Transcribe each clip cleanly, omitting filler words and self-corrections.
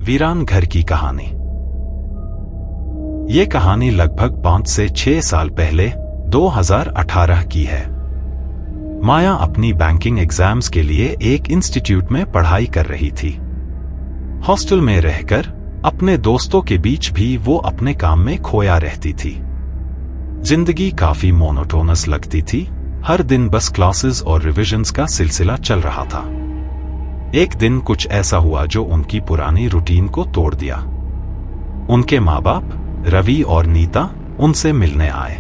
वीरान घर की कहानी। ये कहानी लगभग 5 से 6 साल पहले 2018 की है। माया अपनी बैंकिंग एग्जाम्स के लिए एक इंस्टीट्यूट में पढ़ाई कर रही थी। हॉस्टल में रहकर अपने दोस्तों के बीच भी वो अपने काम में खोया रहती थी। जिंदगी काफी मोनोटोनस लगती थी। हर दिन बस क्लासेस और रिविजन्स का सिलसिला चल रहा था। एक दिन कुछ ऐसा हुआ जो उनकी पुरानी रूटीन को तोड़ दिया। उनके माँ बाप रवि और नीता उनसे मिलने आए।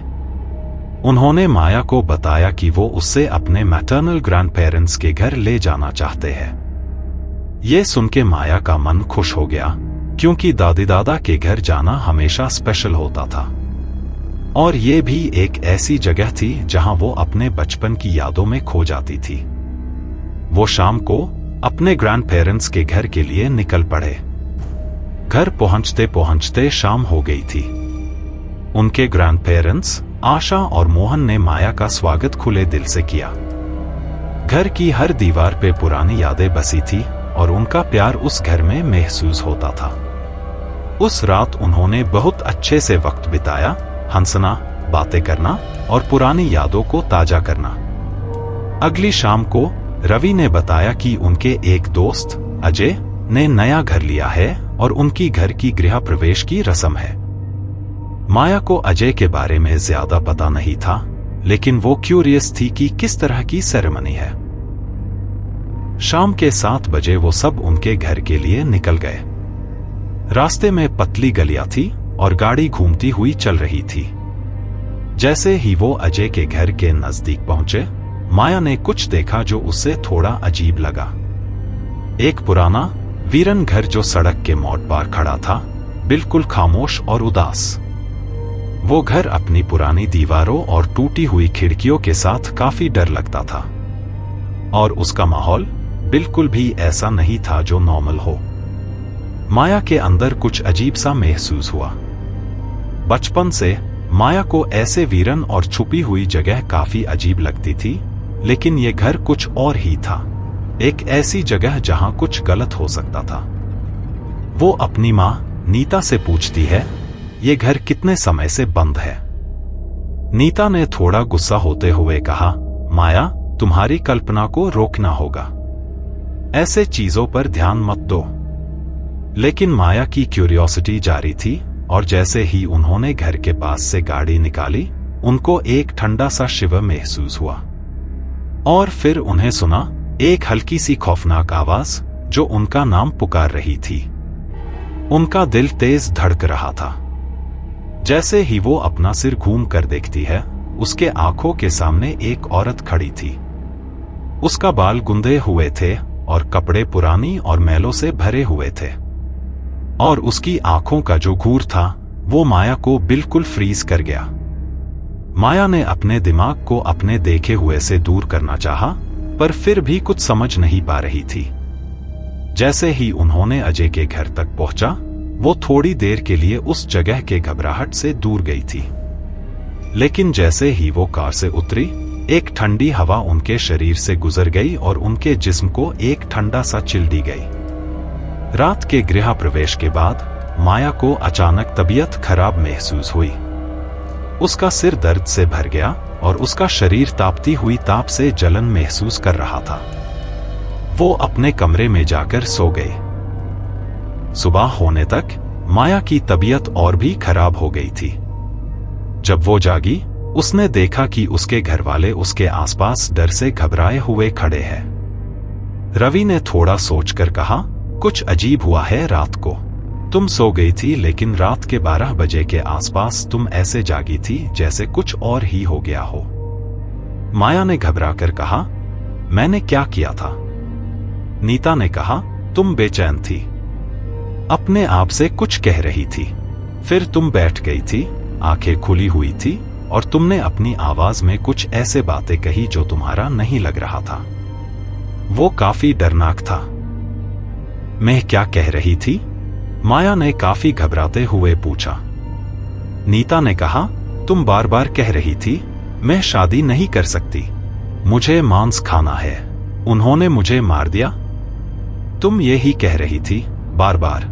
उन्होंने माया को बताया कि वो उससे अपने मैटरनल ग्रैंडपेरेंट्स के घर ले जाना चाहते हैं। ये सुन के माया का मन खुश हो गया, क्योंकि दादी दादा के घर जाना हमेशा स्पेशल होता था। और ये भी एक ऐसी जगह थी जहां वो अपने बचपन की यादों में खो जाती थी। वो शाम को अपने ग्रैंडपेरेंट्स के घर के लिए निकल पड़े। घर पहुंचते पहुंचते शाम हो गई थी। उनके ग्रैंडपेरेंट्स आशा और मोहन ने माया का स्वागत खुले दिल से किया। घर की हर दीवार पे पुरानी यादें बसी थी और उनका प्यार उस घर में महसूस होता था। उस रात उन्होंने बहुत अच्छे से वक्त बिताया, हंसना, बातें करना और पुरानी यादों को ताजा करना। अगली शाम को रवि ने बताया कि उनके एक दोस्त अजय ने नया घर लिया है और उनकी घर की गृह प्रवेश की रस्म है। माया को अजय के बारे में ज्यादा पता नहीं था, लेकिन वो क्यूरियस थी कि किस तरह की सेरेमनी है। शाम के 7 बजे वो सब उनके घर के लिए निकल गए। रास्ते में पतली गलियां थी और गाड़ी घूमती हुई चल रही थी। जैसे ही वो अजय के घर के नजदीक पहुंचे, माया ने कुछ देखा जो उससे थोड़ा अजीब लगा। एक पुराना वीरन घर जो सड़क के मोड़ पर खड़ा था, बिल्कुल खामोश और उदास। वो घर अपनी पुरानी दीवारों और टूटी हुई खिड़कियों के साथ काफी डर लगता था। और उसका माहौल बिल्कुल भी ऐसा नहीं था जो नॉर्मल हो। माया के अंदर कुछ अजीब सा महसूस हुआ। बचपन से माया को ऐसे वीरन और छुपी हुई जगह काफी अजीब लगती थी, लेकिन ये घर कुछ और ही था। एक ऐसी जगह जहां कुछ गलत हो सकता था। वो अपनी माँ नीता से पूछती है, ये घर कितने समय से बंद है? नीता ने थोड़ा गुस्सा होते हुए कहा, माया, तुम्हारी कल्पना को रोकना होगा। ऐसे चीजों पर ध्यान मत दो। लेकिन माया की क्यूरियोसिटी जारी थी और जैसे ही उन्होंने घर के पास से गाड़ी निकाली, उनको एक ठंडा सा शिवर महसूस हुआ। और फिर उन्हें सुना एक हल्की सी खौफनाक आवाज जो उनका नाम पुकार रही थी। उनका दिल तेज धड़क रहा था। जैसे ही वो अपना सिर घूम कर देखती है, उसके आंखों के सामने एक औरत खड़ी थी। उसका बाल गुंदे हुए थे और कपड़े पुरानी और मैलों से भरे हुए थे। और उसकी आंखों का जो घूर था, वो माया को बिल्कुल फ्रीज कर गया। माया ने अपने दिमाग को अपने देखे हुए से दूर करना चाहा, पर फिर भी कुछ समझ नहीं पा रही थी। जैसे ही उन्होंने अजय के घर तक पहुंचा, वो थोड़ी देर के लिए उस जगह के घबराहट से दूर गई थी। लेकिन जैसे ही वो कार से उतरी, एक ठंडी हवा उनके शरीर से गुजर गई और उनके जिस्म को एक ठंडा सा चिल दी गई। रात के गृह प्रवेश के बाद माया को अचानक तबीयत खराब महसूस हुई। उसका सिर दर्द से भर गया और उसका शरीर तापती हुई ताप से जलन महसूस कर रहा था। वो अपने कमरे में जाकर सो गई। सुबह होने तक माया की तबीयत और भी खराब हो गई थी। जब वो जागी, उसने देखा कि उसके घरवाले उसके आसपास डर से घबराए हुए खड़े हैं। रवि ने थोड़ा सोचकर कहा, कुछ अजीब हुआ है रात को। तुम सो गई थी, लेकिन रात के 12 बजे के आसपास तुम ऐसे जागी थी जैसे कुछ और ही हो गया हो। माया ने घबराकर कहा, मैंने क्या किया था? नीता ने कहा, तुम बेचैन थी, अपने आप से कुछ कह रही थी। फिर तुम बैठ गई थी, आंखें खुली हुई थी और तुमने अपनी आवाज में कुछ ऐसे बातें कही जो तुम्हारा नहीं लग रहा था। वो काफी डरनाक था। मैं क्या कह रही थी? माया ने काफी घबराते हुए पूछा। नीता ने कहा, तुम बार बार कह रही थी, मैं शादी नहीं कर सकती, मुझे मांस खाना है, उन्होंने मुझे मार दिया। तुम ये ही कह रही थी बार बार।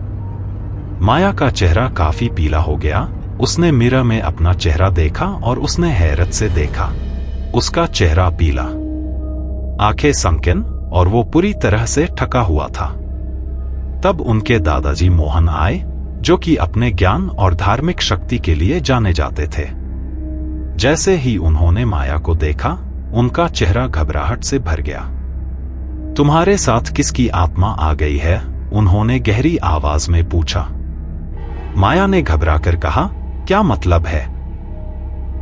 माया का चेहरा काफी पीला हो गया। उसने मिरर में अपना चेहरा देखा और उसने हैरत से देखा। उसका चेहरा पीला, आंखें संकीर्ण और वो पूरी तरह से थका हुआ था। तब उनके दादाजी मोहन आए, जो कि अपने ज्ञान और धार्मिक शक्ति के लिए जाने जाते थे। जैसे ही उन्होंने माया को देखा, उनका चेहरा घबराहट से भर गया। तुम्हारे साथ किसकी आत्मा आ गई है? उन्होंने गहरी आवाज में पूछा। माया ने घबराकर कहा, क्या मतलब है?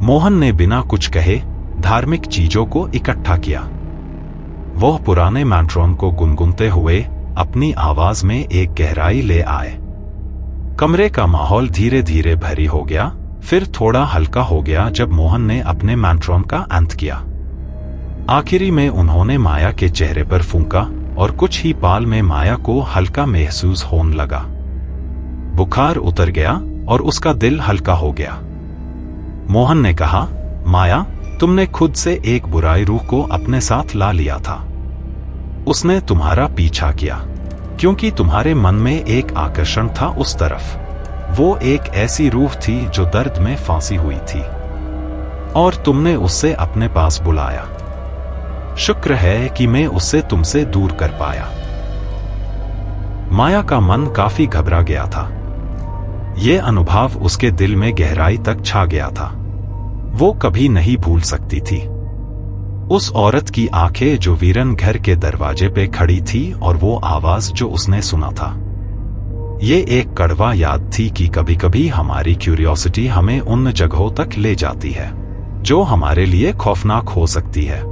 मोहन ने बिना कुछ कहे धार्मिक चीजों को इकट्ठा किया। वह पुराने मैंट्रोन को गुनगुनते हुए अपनी आवाज में एक गहराई ले आए। कमरे का माहौल धीरे धीरे भारी हो गया, फिर थोड़ा हल्का हो गया जब मोहन ने अपने मैंट्रोन का अंत किया। आखिरी में उन्होंने माया के चेहरे पर फूंका और कुछ ही पाल में माया को हल्का महसूस होने लगा। बुखार उतर गया और उसका दिल हल्का हो गया। मोहन ने कहा, माया, तुमने खुद से एक बुराई रूह को अपने साथ ला लिया था। उसने तुम्हारा पीछा किया क्योंकि तुम्हारे मन में एक आकर्षण था उस तरफ। वो एक ऐसी रूह थी जो दर्द में फांसी हुई थी और तुमने उससे अपने पास बुलाया। शुक्र है कि मैं उससे तुमसे दूर कर पाया। माया का मन काफी घबरा गया था। ये अनुभव उसके दिल में गहराई तक छा गया था। वो कभी नहीं भूल सकती थी उस औरत की आंखें जो वीरन घर के दरवाजे पे खड़ी थी और वो आवाज जो उसने सुना था। ये एक कड़वा याद थी कि कभी कभी हमारी क्यूरियोसिटी हमें उन जगहों तक ले जाती है जो हमारे लिए खौफनाक हो सकती है।